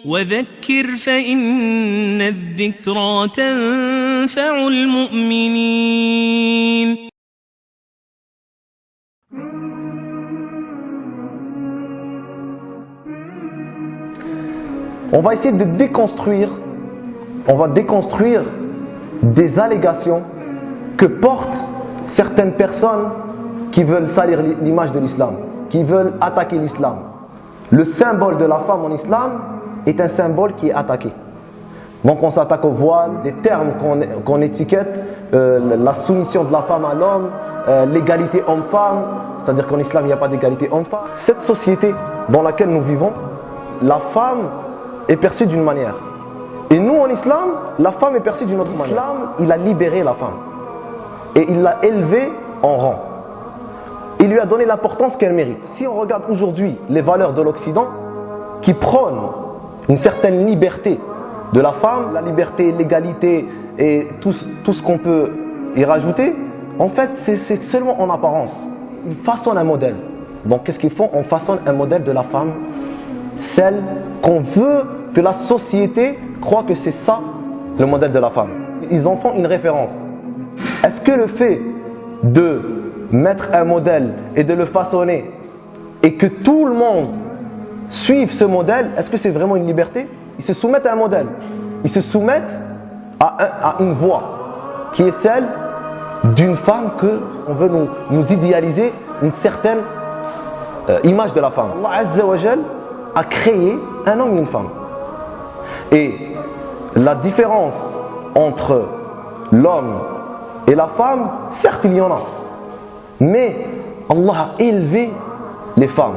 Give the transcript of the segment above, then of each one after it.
وذكر فإن الذكرى تنفع المؤمنين. On va essayer de déconstruire, des allégations que portent certaines personnes qui veulent salir l'image de l'islam, qui veulent attaquer l'islam. Le symbole de la femme en islam est un symbole qui est attaqué. Donc on s'attaque au voile, des termes qu'on étiquette, la soumission de la femme à l'homme, l'égalité homme-femme, c'est-à-dire qu'en islam il n'y a pas d'égalité homme-femme. Cette société dans laquelle nous vivons, la femme est perçue d'une manière. Et nous en islam, la femme est perçue d'une autre manière. L'islam, il a libéré la femme. Et il l'a élevée en rang. Il lui a donné l'importance qu'elle mérite. Si on regarde aujourd'hui les valeurs de l'Occident, qui prônent une certaine liberté de la femme, la liberté, l'égalité et tout ce qu'on peut y rajouter, en fait c'est seulement en apparence. Ils façonnent un modèle. Donc qu'est-ce qu'ils font? On façonne un modèle de la femme, celle qu'on veut que la société croit que c'est ça le modèle de la femme. Ils en font une référence. Est-ce que le fait de mettre un modèle et de le façonner et que tout le monde suive ce modèle, est-ce que c'est vraiment une liberté? Ils se soumettent à un modèle. Ils se soumettent à une voie qui est celle d'une femme qu'on veut nous idéaliser une certaine image de la femme. Allah Azza wa Jal a créé un homme et une femme. Et la différence entre l'homme et la femme, certes il y en a, mais Allah a élevé les femmes.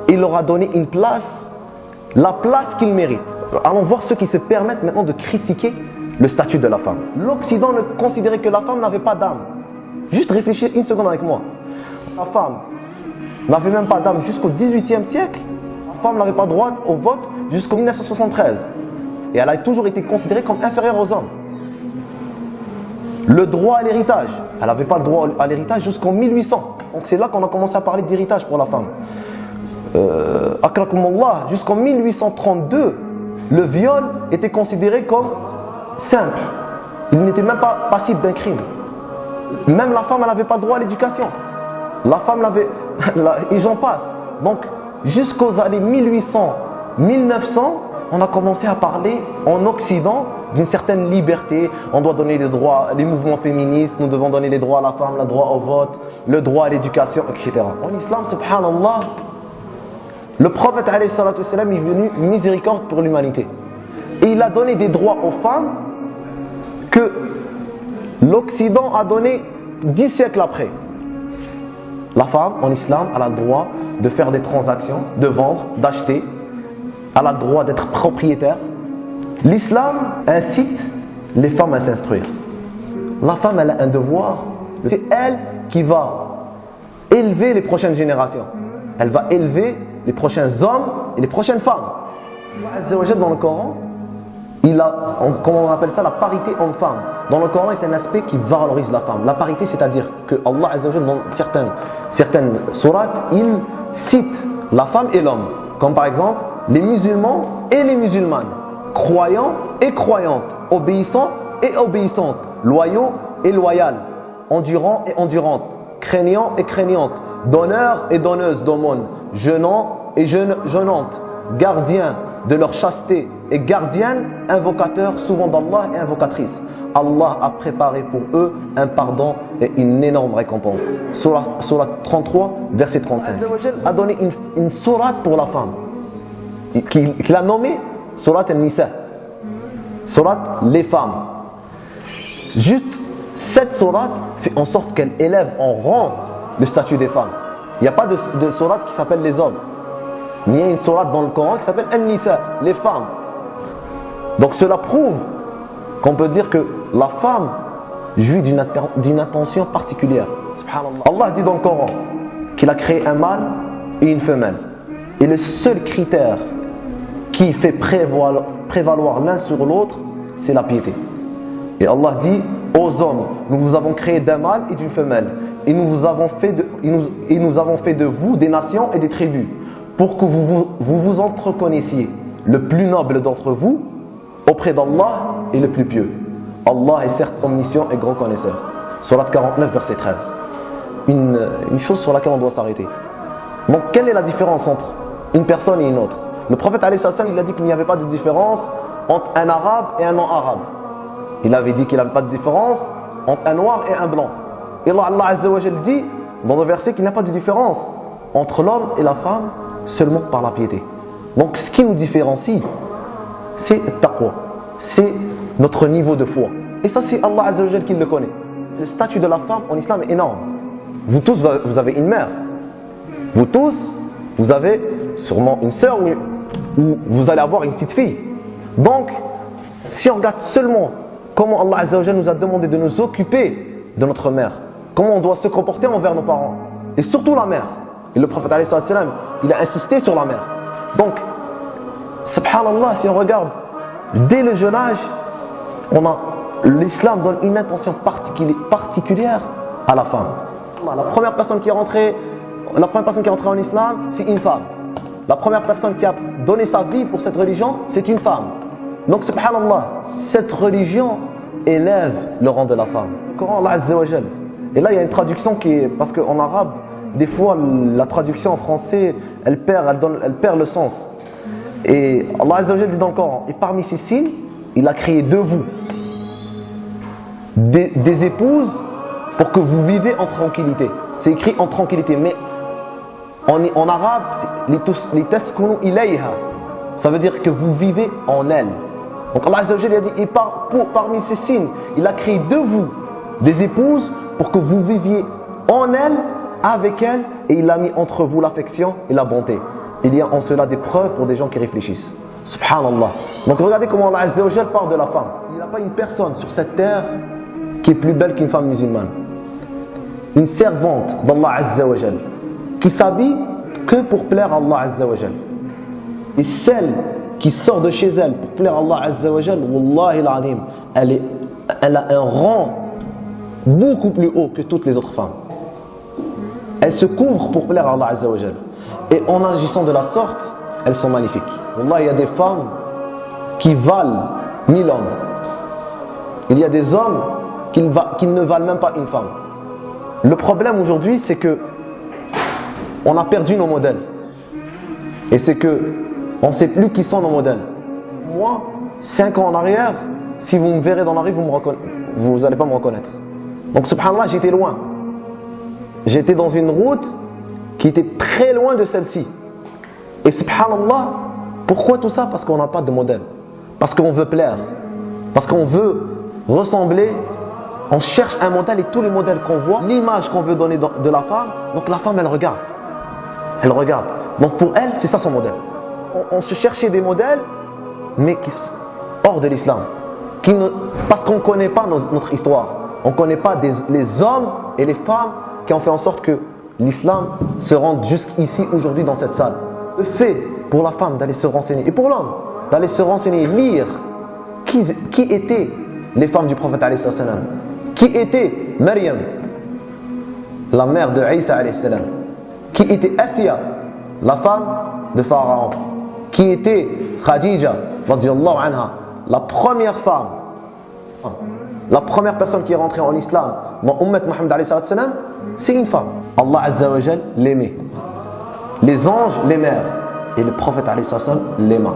Il leur a donné une place, la place qu'ils méritent. Allons voir ceux qui se permettent maintenant de critiquer le statut de la femme. L'Occident ne considérait que la femme n'avait pas d'âme. Juste réfléchir une seconde avec moi. La femme n'avait même pas d'âme jusqu'au XVIIIe siècle. La femme n'avait pas droit au vote jusqu'en 1973. Et elle a toujours été considérée comme inférieure aux hommes. Le droit à l'héritage, elle n'avait pas le droit à l'héritage jusqu'en 1800. Donc c'est là qu'on a commencé à parler d'héritage pour la femme. Akrakumullah, jusqu'en 1832, le viol était considéré comme simple. Il n'était même pas passible d'un crime. Même la femme, elle n'avait pas le droit à l'éducation. La femme l'avait, et j'en passe. Donc jusqu'aux années 1800, 1900, on a commencé à parler en Occident d'une certaine liberté. On doit donner les droits, les mouvements féministes, nous devons donner les droits à la femme, le droit au vote, le droit à l'éducation, etc. En islam, subhanallah, le prophète alayhi salatu wassalam est venu miséricorde pour l'humanité. Et il a donné des droits aux femmes que l'Occident a donné 10 siècles après. La femme, en islam, elle a le droit de faire des transactions, de vendre, d'acheter. Elle a le droit d'être propriétaire. L'islam incite les femmes à s'instruire. La femme, elle a un devoir. C'est elle qui va élever les prochaines générations. Elle va élever les prochains hommes et les prochaines femmes. Azza wa Jal, dans le Coran, il a, comment on appelle ça, la parité homme-femme. Dans le Coran, est un aspect qui valorise la femme. La parité, c'est-à-dire que Allah Azza wa Jal, dans certaines sourates, il cite la femme et l'homme. Comme par exemple, les musulmans et les musulmanes, croyants et croyantes, obéissants et obéissantes, loyaux et loyales, endurants et endurantes, craignants et craignantes, donneurs et donneuses d'aumône, jeûnants et jeûnantes, gardiens de leur chasteté et gardiennes, invocateurs souvent d'Allah et invocatrices. Allah a préparé pour eux un pardon et une énorme récompense. Surat 33, verset 35. Allah a donné une sourate pour la femme, qu'il a nommée Surat al-Nisa, Surat les femmes. Juste cette sourate fait en sorte qu'elle élève en rang le statut des femmes. Il n'y a pas de sourate qui s'appelle les hommes. Il y a une sourate dans le Coran qui s'appelle An-Nisa, les femmes. Donc cela prouve qu'on peut dire que la femme jouit d'une attention particulière. Allah dit dans le Coran qu'il a créé un mâle et une femelle. Et le seul critère qui fait prévaloir l'un sur l'autre, c'est la piété. Et Allah dit aux hommes, nous vous avons créé d'un mâle et d'une femelle. Et nous avons fait de vous des nations et des tribus pour que vous vous entreconnaissiez. le plus noble d'entre vous auprès d'Allah est le plus pieux. Allah est certes omniscient et grand connaisseur. Surat 49, verset 13. Une chose sur laquelle on doit s'arrêter. Donc, quelle est la différence entre une personne et une autre? Le prophète alayhi salam, il a dit qu'il n'y avait pas de différence entre un arabe et un non-arabe. Il avait dit qu'il n'y avait pas de différence entre un noir et un blanc. Et Allah Azza wa Jal dit dans le verset qu'il n'y a pas de différence entre l'homme et la femme seulement par la piété. Donc ce qui nous différencie, c'est le taqwa, c'est notre niveau de foi. Et ça, c'est Allah Azza wa Jal qui le connaît. Le statut de la femme en islam est énorme. Vous tous, vous avez une mère. Vous tous, vous avez sûrement une sœur ou vous allez avoir une petite fille. Donc, si on regarde seulement comment Allah Azza wa Jal nous a demandé de nous occuper de notre mère, comment on doit se comporter envers nos parents, et surtout la mère. Et le prophète alayhi salam, il a insisté sur la mère. Donc, subhanallah, si on regarde, dès le jeune âge, l'islam donne une attention particulière à la femme. La première personne qui est rentrée en islam, c'est une femme. La première personne qui a donné sa vie pour cette religion, c'est une femme. Donc, subhanallah, cette religion élève le rang de la femme. Coran Allah Azza wa Jal. Et là, il y a une traduction qui est... Parce qu'en arabe, des fois, la traduction en français, elle perd le sens. Et Allah Azza wa Jal dit dans le Coran, et parmi ces signes, il a créé de vous des épouses pour que vous vivez en tranquillité. C'est écrit en tranquillité, mais en arabe, les taskunu ilayha. Ça veut dire que vous vivez en elle. Donc Allah Azza wa Jal a dit, et parmi ces signes, il a créé de vous des épouses pour que vous viviez en elle, avec elle, et il a mis entre vous l'affection et la bonté. Il y a en cela des preuves pour des gens qui réfléchissent. Subhanallah. Donc regardez comment Allah Azza wa Jal parle de la femme. Il n'y a pas une personne sur cette terre qui est plus belle qu'une femme musulmane. Une servante d'Allah Azza wa Jal qui s'habille que pour plaire à Allah Azza wa Jal. Et celle qui sort de chez elle pour plaire à Allah Azza wa Jal, Wallahi al-Alim, elle a un rang beaucoup plus haut que toutes les autres femmes. Elle se couvre pour plaire à Allah Azza wa Jal. Et en agissant de la sorte, elles sont magnifiques. Wallah, il y a des femmes qui valent 1000 hommes. Il y a des hommes qui ne valent même pas une femme. Le problème aujourd'hui, c'est que on a perdu nos modèles. Et c'est que on ne sait plus qui sont nos modèles. Moi, 5 ans en arrière, si vous me verrez dans la rue, vous n'allez pas me reconnaître. Donc subhanallah, j'étais loin. J'étais dans une route qui était très loin de celle-ci. Et subhanallah, pourquoi tout ça? Parce qu'on n'a pas de modèle. Parce qu'on veut plaire. Parce qu'on veut ressembler. On cherche un modèle et tous les modèles qu'on voit, l'image qu'on veut donner de la femme, donc la femme elle regarde. Elle regarde. Donc pour elle, c'est ça son modèle. On se cherchait des modèles, mais qui sont hors de l'islam. Parce qu'on ne connaît pas notre histoire. On ne connaît pas les hommes et les femmes qui ont fait en sorte que l'islam se rende jusqu'ici aujourd'hui dans cette salle. Le fait pour la femme d'aller se renseigner, et pour l'homme, d'aller se renseigner, lire qui étaient les femmes du prophète alayhi salam, qui était Maryam, la mère de Isa alayhi salam, qui était Asiya, la femme de Pharaon, qui était Khadija radiyallahu anha, la première femme, la première personne qui est rentrée en islam dans Ummat Muhammad alayhi salam, c'est une femme. Allah Azza wa Jal l'aimait. Les anges l'aimèrent et le prophète alayhi salam l'aima.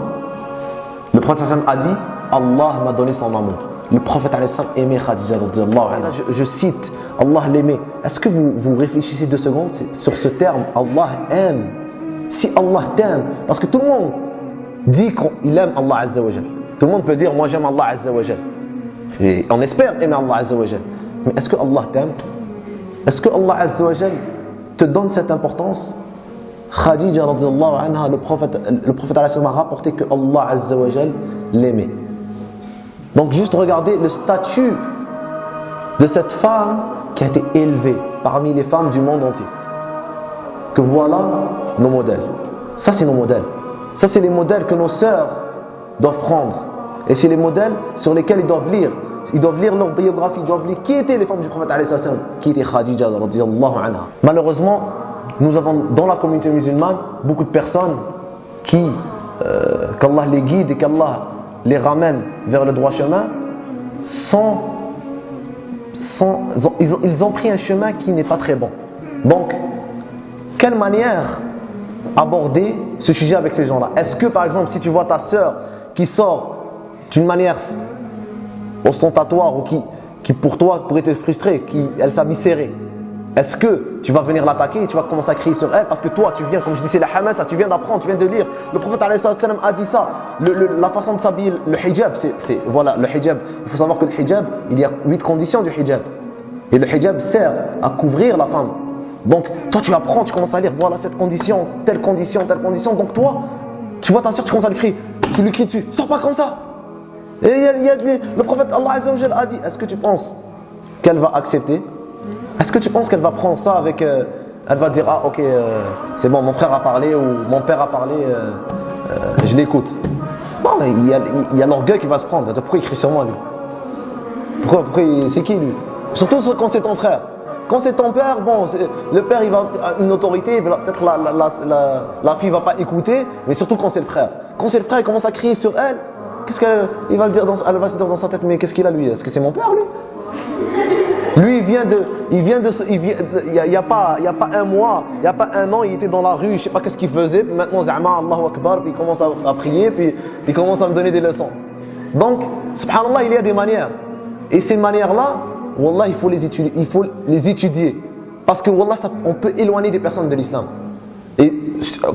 Le prophète alayhi salam a dit, Allah m'a donné son amour. Le prophète alayhi salam aimait Khadija radiyallahu anha. Je cite, Allah l'aimait. Est-ce que vous réfléchissez 2 secondes sur ce terme, Allah aime? Si Allah t'aime, parce que tout le monde dit qu'il aime Allah Azza wa Jal. Tout le monde peut dire, moi j'aime Allah Azza wa Jal. Et on espère aimer Allah Azza wa Jal. Mais est-ce que Allah t'aime? Est-ce que Allah Azza wa Jal te donne cette importance? Khadija radiyallahu anha, le prophète alayhi salam a rapporté que Allah Azza wa Jal l'aimait. Donc juste regardez le statut de cette femme qui a été élevée parmi les femmes du monde entier. Que voilà nos modèles. Ça c'est nos modèles. Ça c'est les modèles que nos sœurs doivent prendre. Et c'est les modèles sur lesquels ils doivent lire. Ils doivent lire leur biographie, ils doivent lire qui étaient les femmes du prophète alayhi salam, qui était Khadija radiyallahu anha. Malheureusement, nous avons dans la communauté musulmane beaucoup de personnes qui qu'Allah les guide et qu'Allah les ramène vers le droit chemin, ils ont pris un chemin qui n'est pas très bon. Donc, quelle manière aborder ce sujet avec ces gens-là? Est-ce que, par exemple, si tu vois ta sœur qui sort d'une manière ostentatoire ou qui pour toi pourrait te frustrer, elle s'habille serrée, est-ce que tu vas venir l'attaquer et tu vas commencer à crier sur elle parce que toi tu viens, comme je dis, c'est la Hamas, tu viens d'apprendre, tu viens de lire, le prophète a dit ça, la façon de s'habiller, le hijab, voilà, le hijab, il faut savoir que le hijab, il y a 8 conditions du hijab et le hijab sert à couvrir la femme. Donc toi tu apprends, tu commences à lire, voilà cette condition, telle condition, donc toi tu vois ta soeur, tu commences à lui crier, tu lui cries dessus, sors pas comme ça. Et le prophète Allah Azza wa Jalla a dit, est-ce que tu penses qu'elle va accepter? Est-ce que tu penses qu'elle va prendre ça avec... elle va dire, ah ok, c'est bon, mon frère a parlé ou mon père a parlé, je l'écoute. Non, mais il y a l'orgueil qui va se prendre. Pourquoi il crie sur moi lui? Pourquoi c'est qui lui? Surtout quand c'est ton frère. Quand c'est ton père, bon, le père il va avoir une autorité, peut-être la fille va pas écouter, mais surtout quand c'est le frère. Quand c'est le frère, il commence à crier sur elle, qu'est-ce qu'elle va le dire elle va se dire dans sa tête, mais qu'est-ce qu'il a lui? Est-ce que c'est mon père lui? Lui, il y a pas un mois, il n'y a pas un an, il était dans la rue, je sais pas qu'est-ce qu'il faisait. Maintenant, Zama, Allahu Akbar, puis il commence à prier, puis il commence à me donner des leçons. Donc, subhanallah, il y a des manières. Et ces manières-là, wallah, il faut les étudier. Parce que, wallah, on peut éloigner des personnes de l'islam. Et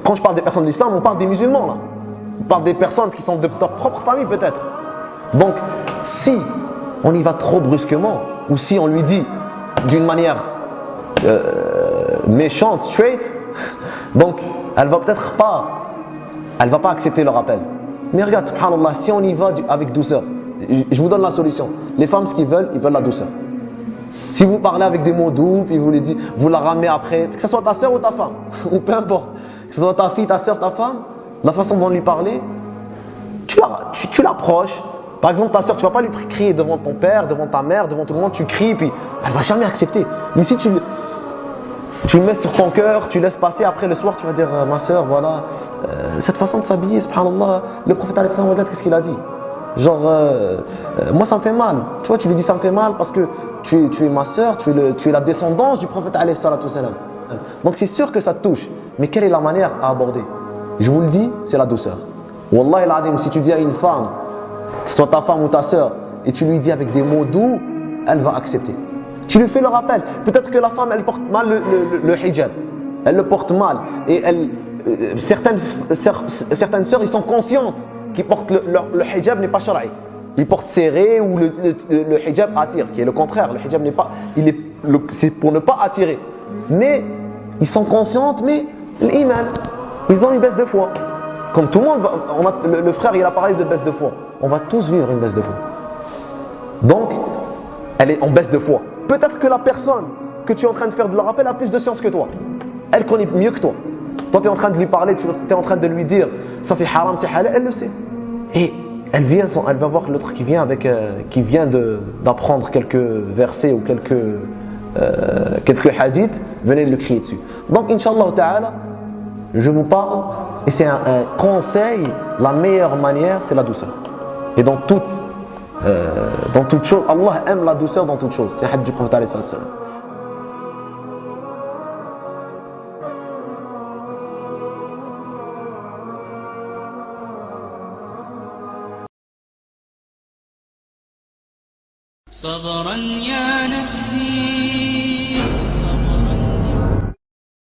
quand je parle des personnes de l'islam, on parle des musulmans, là. On parle des personnes qui sont de ta propre famille, peut-être. Donc, si on y va trop brusquement, ou si on lui dit d'une manière méchante, straight, donc elle va pas accepter le rappel. Mais regarde, subhanallah, si on y va avec douceur, je vous donne la solution. Les femmes, ce qu'ils veulent, ils veulent la douceur. Si vous parlez avec des mots doux, puis vous la ramenez après, que ce soit ta soeur ou ta femme, ou peu importe, que ce soit ta fille, ta soeur, ta femme, la façon dont lui parler, tu l'approches. Par exemple, ta soeur, tu ne vas pas lui crier devant ton père, devant ta mère, devant tout le monde, tu cries, puis elle ne va jamais accepter. Mais si tu le mets sur ton cœur, tu laisses passer, après le soir, tu vas dire, ma soeur, voilà, cette façon de s'habiller, subhanallah, le prophète alayhi salam, regarde qu'est-ce qu'il a dit. Genre, moi ça me fait mal. Tu vois, tu lui dis ça me fait mal parce que tu es ma soeur, tu es la descendance du prophète alayhi salam. Donc c'est sûr que ça te touche. Mais quelle est la manière à aborder? Je vous le dis, c'est la douceur. Wallahi al-adim, si tu dis à une femme, que ce soit ta femme ou ta soeur, et tu lui dis avec des mots doux, elle va accepter. Tu lui fais le rappel. Peut-être que la femme, elle porte mal le hijab. Elle le porte mal. Et certaines sœurs, ils sont conscientes qu'ils portent le hijab n'est pas shara'i. Ils portent serré ou le hijab attire, qui est le contraire. Le hijab n'est pas... c'est pour ne pas attirer. Mais ils sont conscientes, mais l'iman, ils ont une baisse de foi. Comme tout le monde, le frère, il a parlé de baisse de foi. On va tous vivre une baisse de foi. Donc, elle est en baisse de foi. Peut-être que la personne que tu es en train de faire de le rappel a plus de science que toi. Elle connaît mieux que toi. Toi, tu es en train de lui parler, tu es en train de lui dire ça c'est haram, c'est halal, elle le sait. Et elle va voir l'autre qui vient d'apprendre quelques versets ou quelques hadiths, venez le crier dessus. Donc, Inch'Allah Ta'ala, je vous parle, et c'est un conseil, la meilleure manière, c'est la douceur. Et dans toute chose, Allah aime la douceur dans toute chose. C'est le hadith du prophète alayhi salam. صبرا يا نفسي